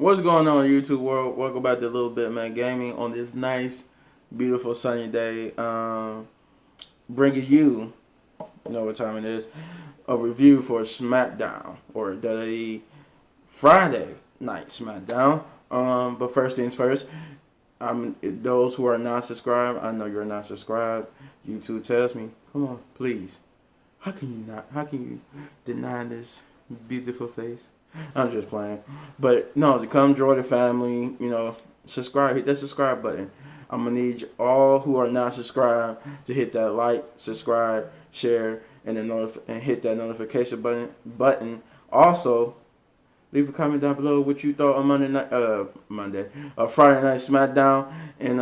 What's going on, YouTube world? Welcome back to Little Bit Man Gaming on this nice, beautiful sunny day. Bringing you, you know what time it is, a review for Smackdown or WWE Friday Night Smackdown. But first things first, those who are not subscribed, I know you're not subscribed. YouTube tells me, come on, please. How can you not? How can you deny this beautiful face? I'm just playing. But no, to come join the family, subscribe, hit that subscribe button. I'm going to need all who are not subscribed to hit that like, subscribe, share, and then and hit that notification button. Also, leave a comment down below what you thought on Friday Night Smackdown. And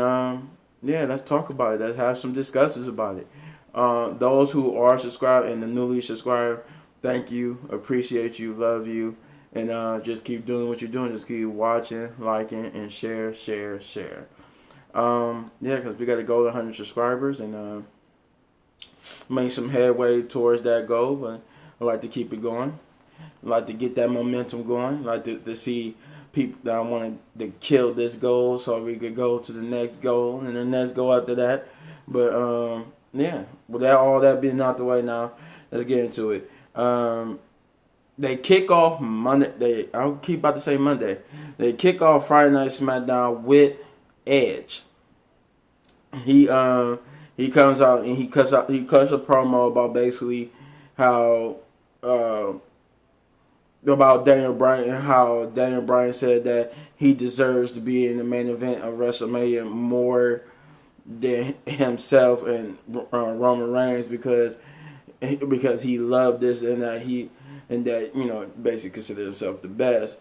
yeah, let's talk about it. Let's have some discussions about it. Those who are subscribed and the newly subscribed, thank you, appreciate you, love you. And just keep doing what you're doing. Just keep watching, liking, and share. Yeah, because we got to go to 100 subscribers and make some headway towards that goal. But I like to keep it going. I like to get that momentum going. I like to see people that I want to kill this goal so we could go to the next goal and the next goal after that. But yeah, with all that being out the way now, let's get into it. They kick off Monday. I keep about to say Monday. They kick off Friday Night SmackDown with Edge. He comes out and he cuts a promo about basically how about Daniel Bryan and how Daniel Bryan said that he deserves to be in the main event of WrestleMania more than himself and Roman Reigns because he loved this and that basically considered himself the best.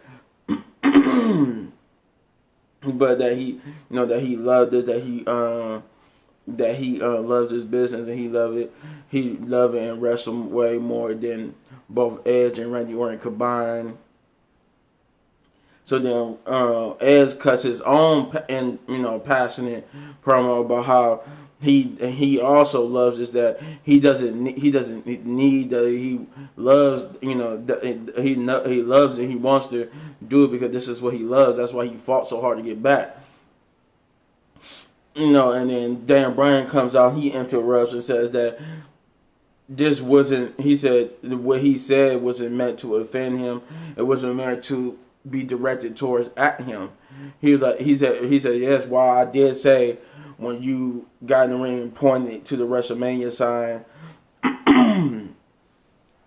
But that he loved it, that he loves this business and he loved it and wrestled way more than both Edge and Randy Orton combined. So then Edge cuts his own passionate promo about how he also loves is that he doesn't need that he loves he loves and he wants to do it because this is what he loves. That's why he fought so hard to get back. And then Dan Bryan comes out, he interrupts and says that this wasn't, he said what he said wasn't meant to offend him. It wasn't meant to be directed towards at him. He said yes, while I did say when you got in the ring and pointed to the WrestleMania sign,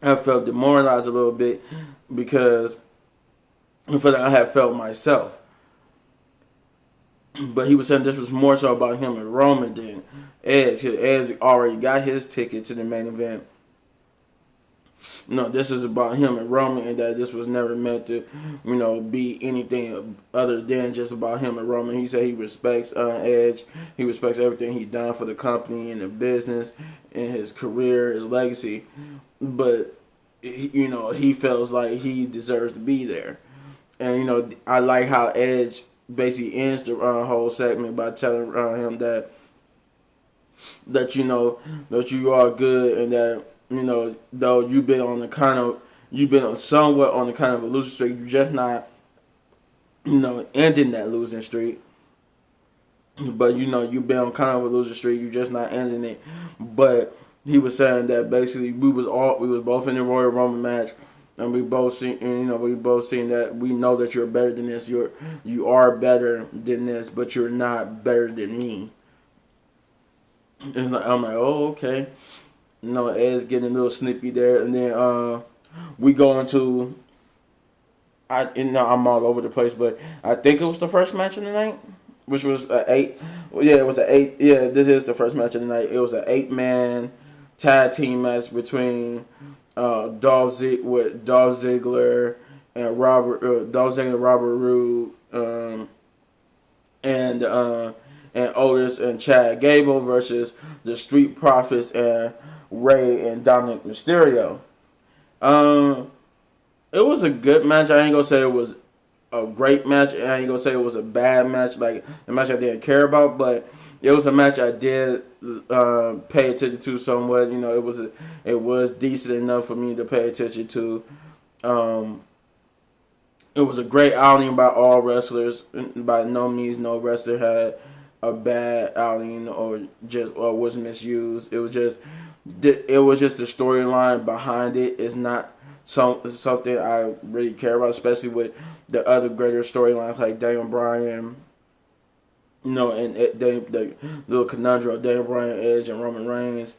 I felt demoralized a little bit because I felt like I had felt myself. But he was saying this was more so about him and Roman than Edge. Edge already got his ticket to the main event. No, this is about him and Roman, and that this was never meant to, be anything other than just about him and Roman. He said he respects Edge. He respects everything he's done for the company and the business and his career, his legacy. But, he feels like he deserves to be there. And, I like how Edge basically ends the whole segment by telling him that you are good and that, though you've been somewhat on the kind of a losing streak, you're just not, ending that losing streak. But you've been on kind of a losing streak, you're just not ending it. But he was saying that basically we was both in the Royal Rumble match, and we both seen that we know that you're better than this. You are better than this, but you're not better than me. I'm like, oh, okay. Ed's getting a little snippy there, and then we go into. I'm all over the place, but I think it was the first match of the night, which was an 8. Yeah, it was an 8. Yeah, this is the first match of the night. It was an 8-man tag team match between Dolph Ziggler and Robert Roode, and Otis and Chad Gable versus the Street Profits and Rey and Dominic Mysterio. It was a good match. I ain't gonna say it was a great match. I ain't gonna say it was a bad match, like a match I didn't care about. But it was a match I did pay attention to somewhat. It was decent enough for me to pay attention to. It was a great outing by all wrestlers. By no means, no wrestler had a bad outing or was misused. It was just the storyline behind it is not something I really care about, especially with the other greater storylines like Daniel Bryan, and the little conundrum of Daniel Bryan, Edge, and Roman Reigns.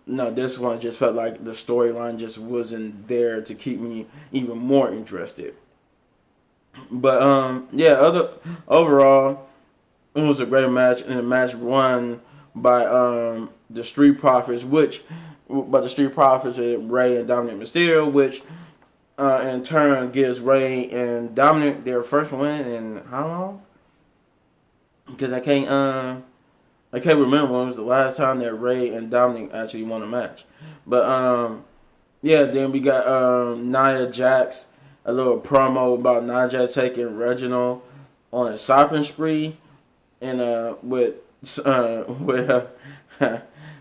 No, this one just felt like the storyline just wasn't there to keep me even more interested. But yeah, overall, it was a great match, and the match won by the Street Profits, by the Street Profits and Ray and Dominic Mysterio, which in turn gives Ray and Dominic their first win in how long? Because I can't remember when was the last time that Ray and Dominic actually won a match. But yeah, then we got Nia Jax, a little promo about Nia Jax taking Reginald on a shopping spree, and with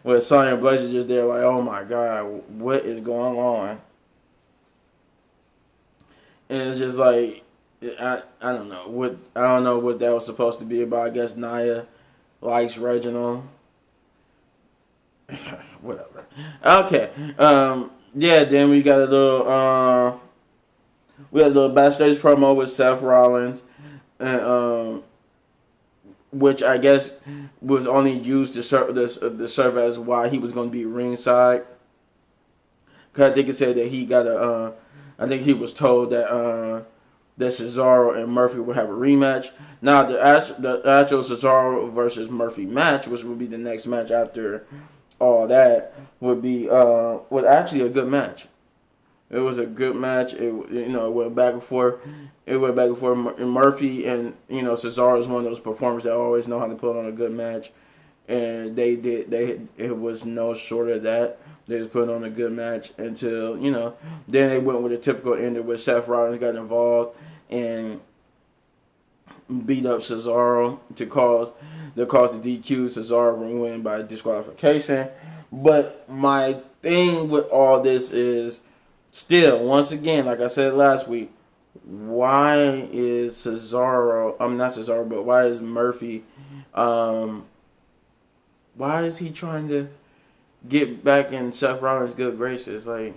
with Sonya Blaze just there like, oh my god, what is going on? And it's just like I don't know what that was supposed to be about. I guess Nia likes Reginald. Whatever. Okay. Yeah. Then we had a little backstage promo with Seth Rollins, and which I guess was only used to serve as why he was going to be ringside. Cause I think it said that he got I think he was told that Cesaro and Murphy would have a rematch. Now the actual Cesaro versus Murphy match, which would be the next match after all that, would actually a good match. It was a good match. It went back and forth. It went back and forth. Murphy and Cesaro is one of those performers that always know how to put on a good match, and they did. It was no short of that. They just put on a good match until Then they went with a typical ending where Seth Rollins got involved and beat up Cesaro to cause the DQ. Cesaro would win by disqualification. But my thing with all this is still, once again, like I said last week, why is Cesaro? I'm not Cesaro, but why is Murphy? Why is he trying to get back in Seth Rollins' good graces? Like,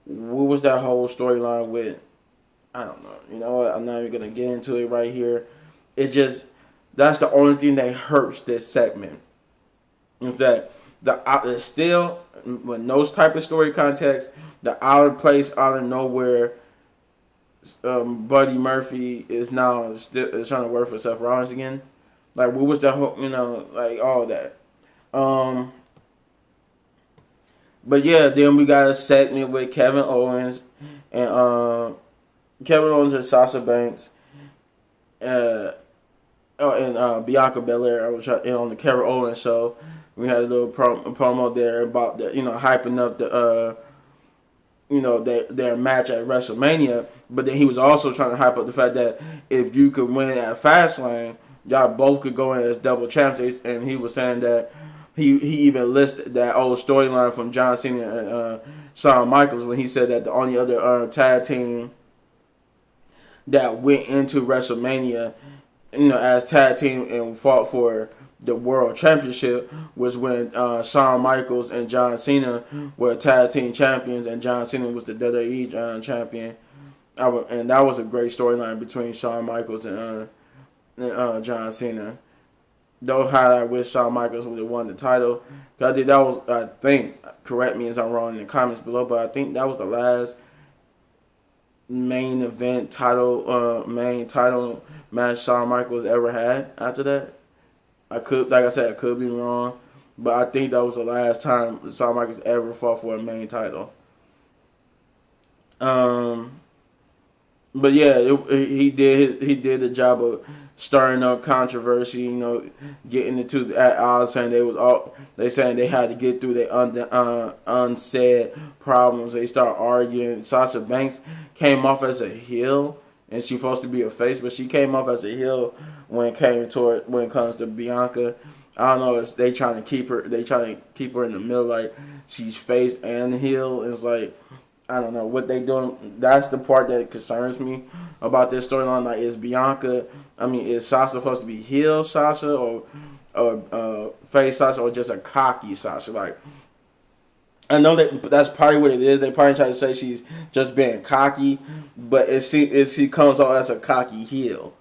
what was that whole storyline with? I don't know. You know what? I'm not even gonna get into it right here. It's just that's the only thing that hurts this segment. Is that it's still with those type of story context, the out of place, out of nowhere. Buddy Murphy is now is trying to work for Seth Rollins again. Like, what was that whole? Like all that. But yeah, then we got a segment with Kevin Owens and and Sasha Banks, and Bianca Belair. On the Kevin Owens show, we had a little promo there about the hyping up the their match at WrestleMania. But then he was also trying to hype up the fact that if you could win at Fastlane, y'all both could go in as double champions. And he was saying that he even listed that old storyline from John Cena and Shawn Michaels when he said that the only other tag team that went into WrestleMania, as tag team and fought for the World Championship was when Shawn Michaels and John Cena were tag team champions, and John Cena was the WWE champion. And that was a great storyline between Shawn Michaels and John Cena. Though how I wish Shawn Michaels would have won the title. I think, correct me if I'm wrong in the comments below, but I think that was the last main title match Shawn Michaels ever had after that. I could be wrong, but I think that was the last time Shawn Michaels ever fought for a main title. But yeah, he did the job of stirring up controversy. Getting into the odds, saying they had to get through their unsaid problems. They start arguing. Sasha Banks came off as a heel, and she's supposed to be a face, but she came off as a heel when it comes to Bianca. I don't know. They trying to keep her. They trying to keep her in the middle, like she's face and heel. It's like I don't know what they doing. That's the part that concerns me about this storyline. Like, is Bianca? I mean, is Sasha supposed to be heel Sasha or face Sasha or just a cocky Sasha? Like, I know that's probably what it is. They probably try to say she's just being cocky, but she comes on as a cocky heel.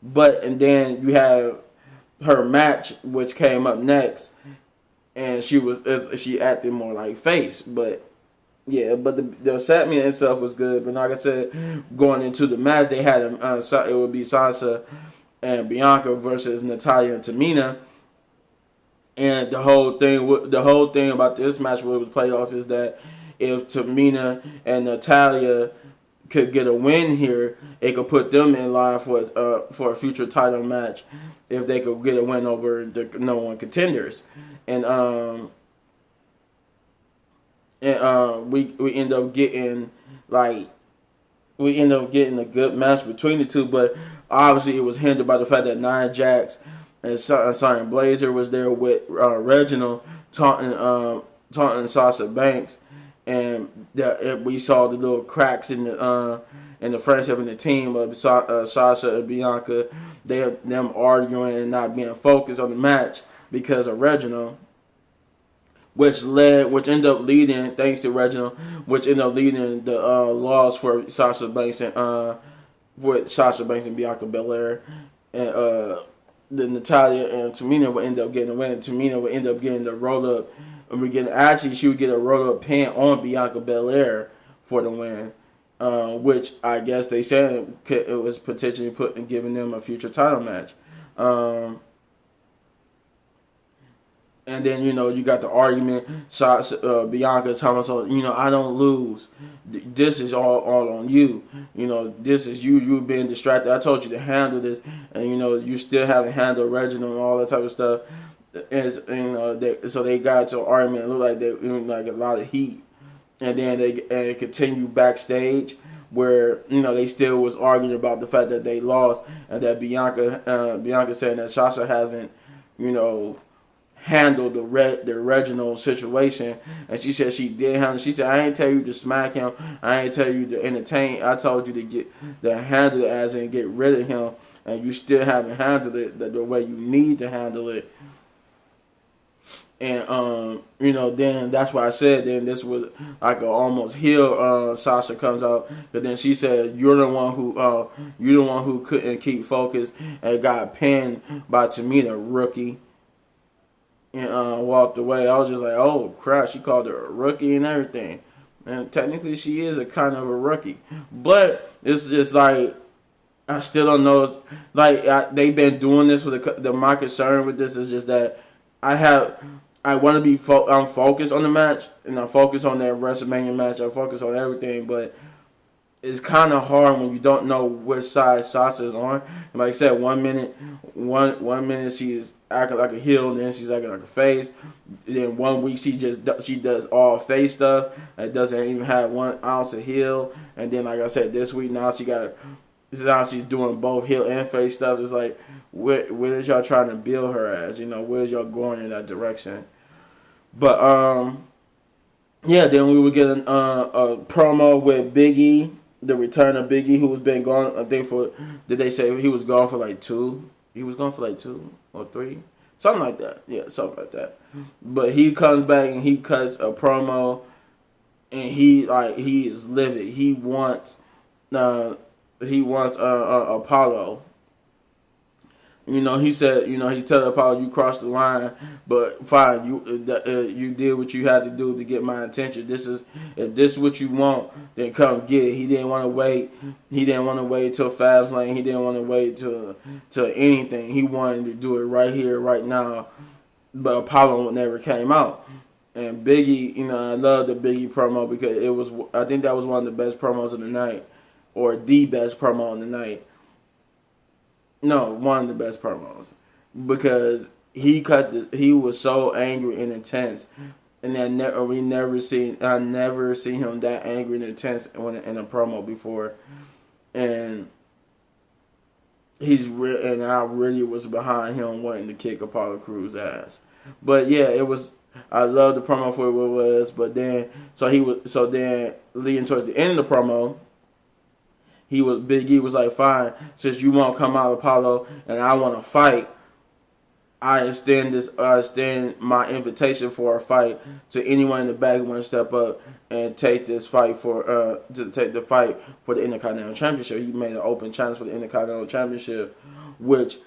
But and then you have her match, which came up next, and she acted more like face. But yeah, but the segment itself was good. But like I said, going into the match, they had it would be Sasha and Bianca versus Natalya and Tamina. And the whole thing about this match, where it was played off, is that if Tamina and Natalya could get a win here, it could put them in line for a future title match if they could get a win over the number one contenders. And we end up getting a good match between the two, but obviously it was hindered by the fact that Nia Jax and Sonya Blazer was there with Reginald taunting Sasha Banks, and we saw the little cracks in the friendship in the team of Sasha and Bianca. Them arguing and not being focused on the match because of Reginald, which ended up leading, thanks to Reginald, which ended up leading the loss for Sasha Banks and Bianca Belair, and the Natalya and Tamina would end up getting a win. Tamina would end up getting the roll up, and she would get a roll up pin on Bianca Belair for the win, which I guess they said it was potentially giving them a future title match. And then, you got the argument. Bianca telling us, I don't lose. This is all on you. This is you being distracted. I told you to handle this, and you still haven't handled Reginald and all that type of stuff. And so they got to an argument. It looked like they like a lot of heat, and then they continue backstage where they still was arguing about the fact that they lost, and that Bianca saying that Sasha hasn't handle the Reginald situation, and she said she did handle. She said, I ain't tell you to smack him, I ain't tell you to entertain, I told you to handle it as in get rid of him, and you still haven't handled it the way you need to handle it. And then that's why I said then this was like a almost heel. Sasha comes out, but then she said, you're the one who couldn't keep focused and got pinned by Tamina, rookie. And walked away. I was just like, oh crap, she called her a rookie and everything. And technically she is a kind of a rookie. But it's just like, I still don't know. Like, they've been doing this with my concern with this is just that I want to be I'm focused on the match, and I'm focused on that WrestleMania match. I focus on everything, but it's kind of hard when you don't know which side Sasha's on. Like I said, one minute she's acting like a heel, and then she's acting like a face. Then 1 week she does all face stuff and doesn't even have 1 ounce of heel. And then, like I said, this week now she's doing both heel and face stuff. It's like, where is y'all trying to build her as? Where's y'all going in that direction? But yeah, then we would get a promo with Big E, the return of Big E, who was been gone. I think did they say he was gone for like 2? He was gone for like 2 or 3, something like that. Yeah, something like that. But he comes back and he cuts a promo, and he is livid. He wants Apollo. He said, he told Apollo, you crossed the line, but fine, you did what you had to do to get my attention. If this is what you want, then come get it. He didn't want to wait. He didn't want to wait till Fastlane. He didn't want to wait till anything. He wanted to do it right here, right now. But Apollo never came out. And Biggie, I love the Biggie promo because I think that was one of the best promos of the night, or the best promo on the night. No, one of the best promos, because he was so angry and intense, and I never seen him that angry and intense in a promo before, and I really was behind him wanting to kick Apollo Crews' ass. But yeah, it was I love the promo for what it was, but then so then leading towards the end of the promo, Big E was like, fine, since you won't come out, Apollo, and I want to fight, I extend my invitation for a fight to anyone in the back who want to step up and take this fight to take the fight for the Intercontinental Championship. He made an open challenge for the Intercontinental Championship, which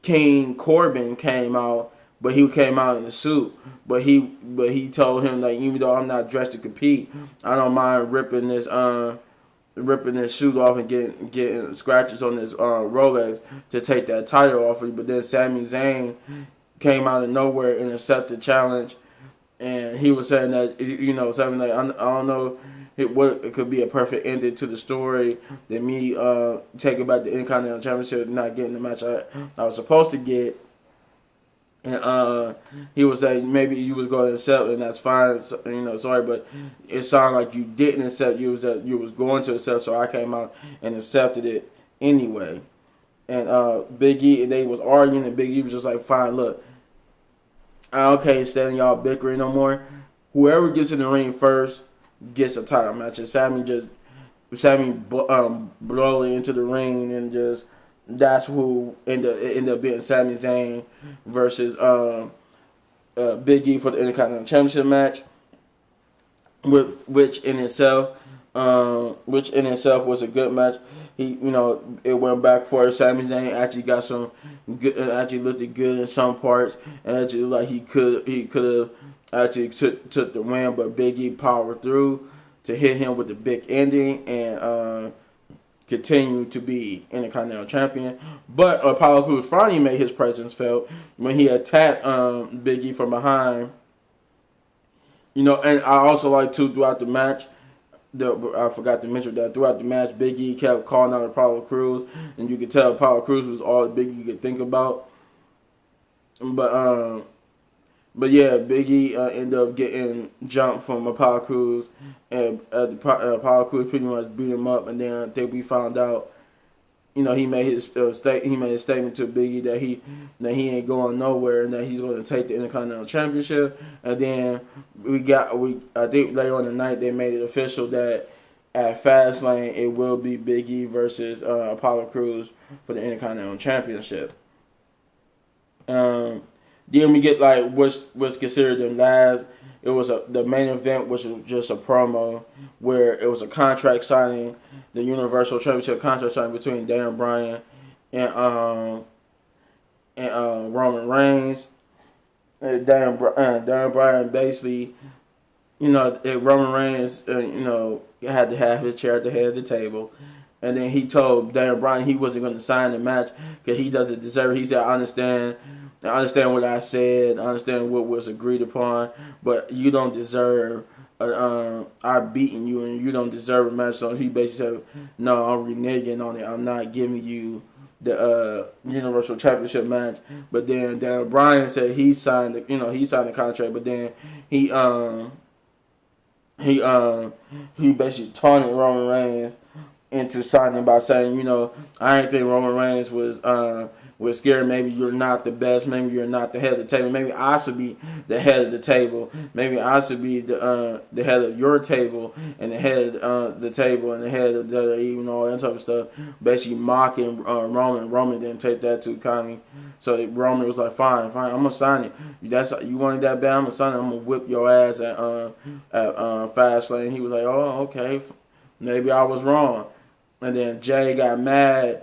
King Corbin came out, but he came out in a suit. But he told him, like, even though I'm not dressed to compete, I don't mind ripping this suit off and getting scratches on his Rolex to take that title off of you. But then Sami Zayn came out of nowhere and accepted the challenge, and he was saying that, something like, I don't know it could be a perfect ending to the story than me taking back the Intercontinental Championship and not getting the match I was supposed to get. And he was saying maybe you was going to accept, and that's fine. So, sorry, but it sounded like you didn't accept. You was going to accept, so I came out and accepted it anyway. And Big E, and they was arguing, and Big E was just like, fine, look, I can't stand y'all bickering no more. Whoever gets in the ring first gets a title match. And Sammy blowing into the ring, and just that's who ended up being Sami Zayn versus Big E for the Intercontinental Championship match, which in itself was a good match. It went back for Sami Zayn. Actually got some good, actually looked good in some parts, and actually like he could have actually took the win, but Big E powered through to hit him with the big ending and continue to be Intercontinental Champion. But Apollo Crews finally made his presence felt when he attacked Big E from behind. And I also like too throughout the match, I forgot to mention that throughout the match, Big E kept calling out Apollo Crews, and you could tell Apollo Crews was all Big E could think about. But yeah, Big E ended up getting jumped from Apollo Crews, and Apollo Crews pretty much beat him up. And then I think we found out, he made his statement to Big E that he ain't going nowhere and that he's going to take the Intercontinental Championship. And then I think later on the night they made it official that at Fastlane it will be Big E versus Apollo Crews for the Intercontinental Championship. Then we get like what's considered the last. It was the main event, which was just a promo where it was a contract signing, the Universal Championship contract signing between Daniel Bryan and Roman Reigns. And Daniel Bryan basically, Roman Reigns, had to have his chair at the head of the table. And then he told Daniel Bryan he wasn't going to sign the match because he doesn't deserve it. He said, I understand what I said. I understand what was agreed upon, but you don't deserve. I've beaten you, and you don't deserve a match. So he basically said, "No, I'm reneging on it. I'm not giving you the Universal Championship match." But then Daniel Bryan said he signed the contract, but then he basically taunted Roman Reigns into signing by saying, I didn't think Roman Reigns was scared. Maybe you're not the best. Maybe you're not the head of the table. Maybe I should be the head of the table. Maybe I should be the head of your table and the head of the table and the head of the even all that type of stuff. Basically mocking Roman. Roman didn't take that too kindly. So Roman was like, fine, I'm gonna sign it. You wanted that bad? I'm gonna sign it. I'm gonna whip your ass at Fastlane. He was like, oh, okay, maybe I was wrong. And then Jay got mad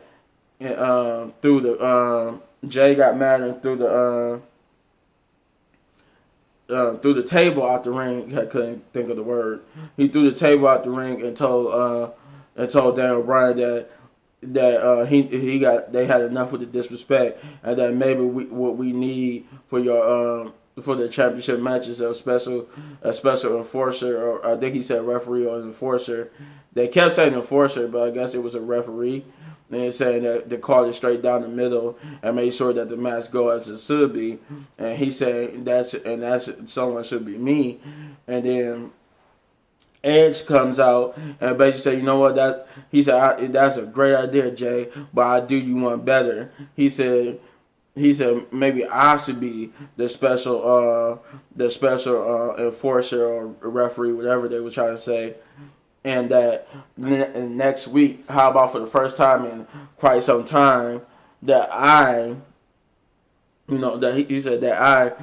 and threw the table out the ring. I couldn't think of the word. He threw the table out the ring and told Daniel Bryan that they had enough with the disrespect, and that maybe what we need for the championship matches a special enforcer, or I think he said referee or enforcer. They kept saying enforcer, but I guess it was a referee. And they're saying that they called it straight down the middle and made sure that the match go as it should be. And he said that's someone should be me. And then Edge comes out and basically said, you know what, that's a great idea, Jay, but I do you one better. He said he said maybe I should be the special enforcer or referee, whatever they were trying to say, and that next week, how about for the first time in quite some time, that I, that he said that I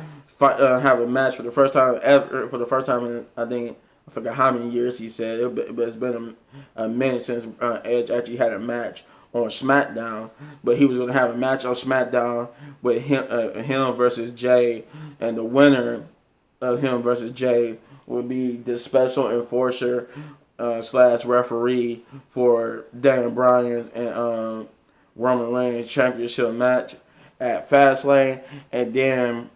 have a match for the first time ever, for the first time in, I think, I forgot how many years he said, but it's been a minute since Edge actually had a match on SmackDown, but he was going to have a match on SmackDown with him versus Jay, and the winner of him versus Jay would be the special enforcer slash referee for Dan Bryan's and Roman Reigns championship match at Fastlane, and then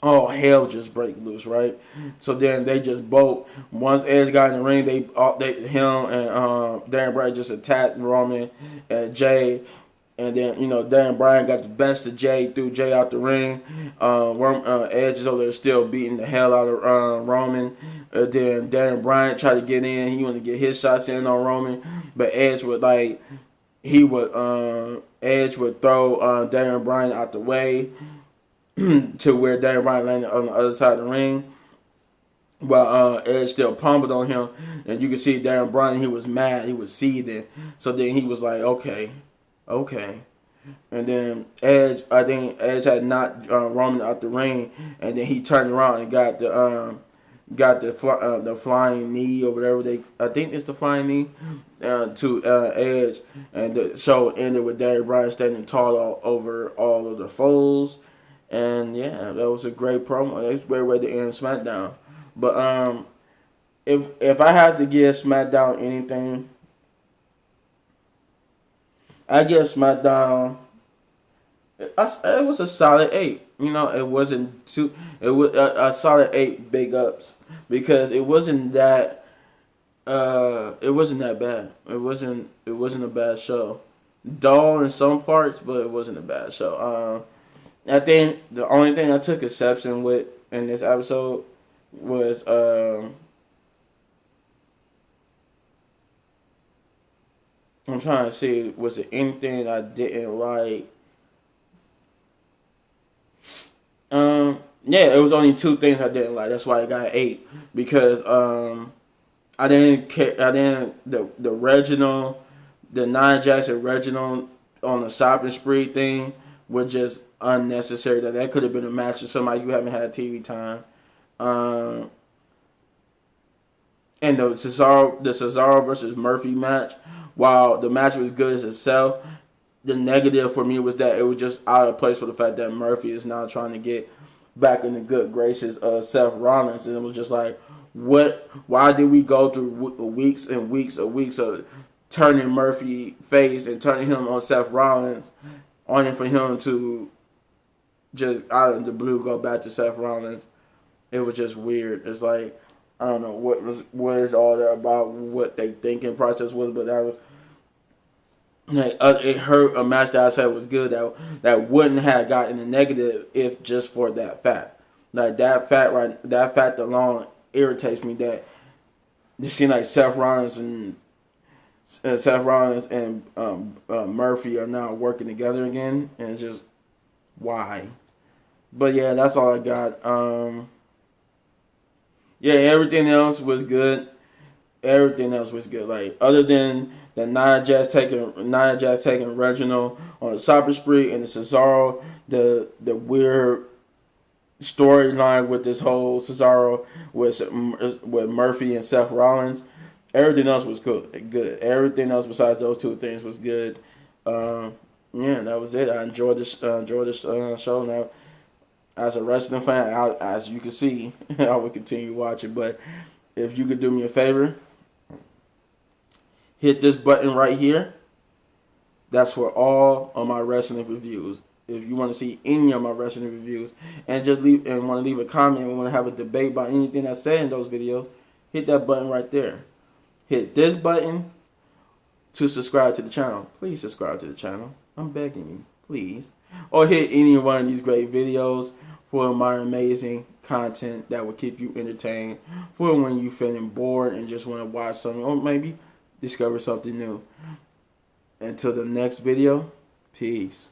all hell just break loose, right? So then they just both, once Edge got in the ring, him and Dan Bryan just attacked Roman and Jay. And then, Dan Bryan got the best of Jay, threw Jay out the ring. Edge is over there still beating the hell out of Roman. Then Dan Bryan tried to get in. He wanted to get his shots in on Roman. But Edge would, Edge would throw Dan Bryan out the way to where Dan Bryan landed on the other side of the ring. While Edge still pummeled on him. And you could see Dan Bryan, he was mad. He was seething. So then he was like, okay. And then Edge, I think Edge had knocked Roman out the ring, and then he turned around and got the flying knee or whatever I think it's the flying knee to Edge, and the show ended with Daniel Bryan standing tall over all of the foes, and yeah, that was a great promo. It's a great way to end SmackDown. But if I had to give SmackDown anything, I give SmackDown. It was a solid 8. It wasn't too. It was a solid 8. Big ups, because it wasn't that. It wasn't that bad. It wasn't a bad show. Dull in some parts, but it wasn't a bad show. I think the only thing I took exception with in this episode was I'm trying to see, was there anything I didn't like? Yeah, it was only 2 things I didn't like. That's why I got 8, because I didn't care. The Reginald, the Nia Jackson Reginald on the shopping spree thing was just unnecessary. That could have been a match with somebody you haven't had TV time. And the Cesaro versus Murphy match, while the match was good as itself, the negative for me was that it was just out of place for the fact that Murphy is now trying to get back in the good graces of Seth Rollins, and it was just like, what? Why did we go through weeks and weeks of turning Murphy face and turning him on Seth Rollins, only for him to just out of the blue go back to Seth Rollins? It was just weird. It's like, I don't know what is all that about, what they thinking process was, but that was like, it hurt a match that I said was good that wouldn't have gotten a negative if just for that fact. Like that fact alone irritates me, that it seems like Seth Rollins and Murphy are now working together again, and it's just why. But yeah, that's all I got. Yeah, everything else was good. Like, other than the Nia Jax taking Reginald on a shopping spree, and the Cesaro, the weird storyline with this whole Cesaro with Murphy and Seth Rollins. Everything else was good. Everything else besides those 2 things was good. Yeah, that was it. I enjoyed this show. Now, as a wrestling fan, as you can see, I will continue watching. But if you could do me a favor, hit this button right here. That's for all of my wrestling reviews. If you want to see any of my wrestling reviews and want to leave a comment and want to have a debate about anything that's said in those videos, hit that button right there. Hit this button to subscribe to the channel. Please subscribe to the channel. I'm begging you, please. Or hit any one of these great videos for my amazing content that will keep you entertained, for when you're feeling bored and just want to watch something, or maybe discover something new. Until the next video, peace.